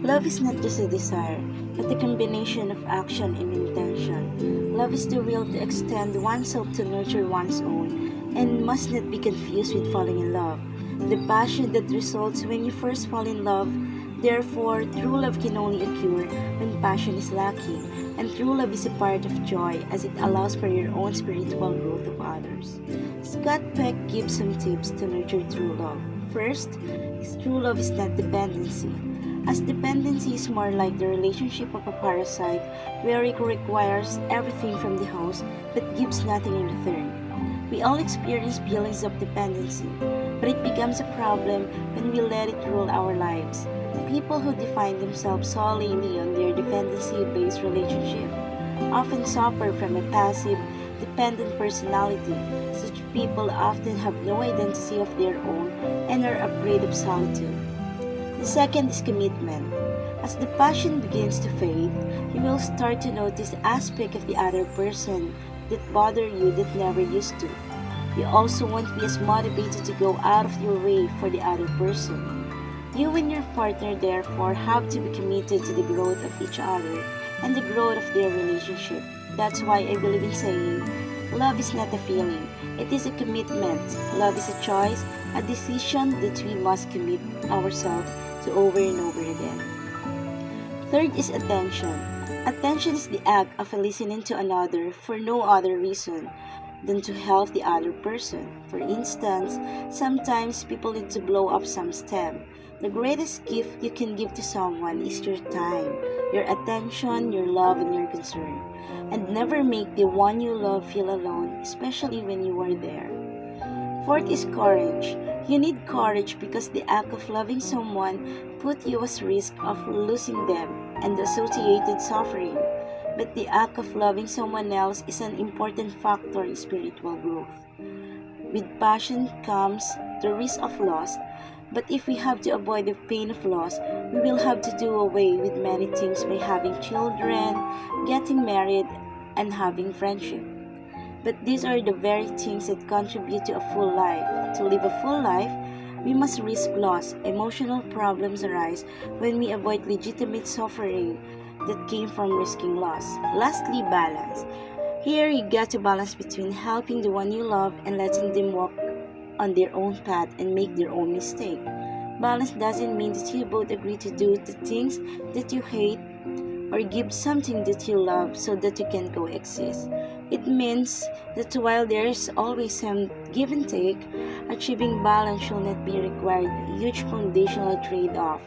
Love is not just a desire, but a combination of action and intention. Love is the will to extend oneself to nurture one's own and must not be confused with falling in love. The passion that results when you first fall in love. Therefore, true love can only occur when passion is lacking, and true love is a part of joy as it allows for your own spiritual growth of others. Scott Peck gives some tips to nurture true love. First, true love is not dependency, as dependency is more like the relationship of a parasite where it requires everything from the host but gives nothing in return. We all experience feelings of dependency, but it becomes a problem when we let it rule our lives. People who define themselves solely on their dependency-based relationship often suffer from a passive, dependent personality. Such people often have no identity of their own and are afraid of solitude. The second is commitment. As the passion begins to fade, you will start to notice aspects of the other person that bother you that never used to. You also won't be as motivated to go out of your way for the other person. You and your partner therefore have to be committed to the growth of each other and the growth of their relationship. That's why I believe in saying, love is not a feeling, it is a commitment. Love is a choice, a decision that we must commit ourselves to over and over again. Third is attention. Attention is the act of listening to another for no other reason than to help the other person. For instance, sometimes people need to blow up some steam. The greatest gift you can give to someone is your time, your attention, your love, and your concern. And never make the one you love feel alone, especially when you are there. Fourth is courage. You need courage because the act of loving someone puts you at risk of losing them and the associated suffering. But the act of loving someone else is an important factor in spiritual growth. With passion comes the risk of loss, but if we have to avoid the pain of loss, we will have to do away with many things by having children, getting married, and having friendship. But these are the very things that contribute to a full life. To live a full life, we must risk loss. Emotional problems arise when we avoid legitimate suffering that came from risking loss. Lastly, balance. Here you get to balance between helping the one you love and letting them walk on their own path and make their own mistake. Balance doesn't mean that you both agree to do the things that you hate or give something that you love so that you can coexist. It means that while there is always some give and take, achieving balance should not be required a huge foundational trade-off.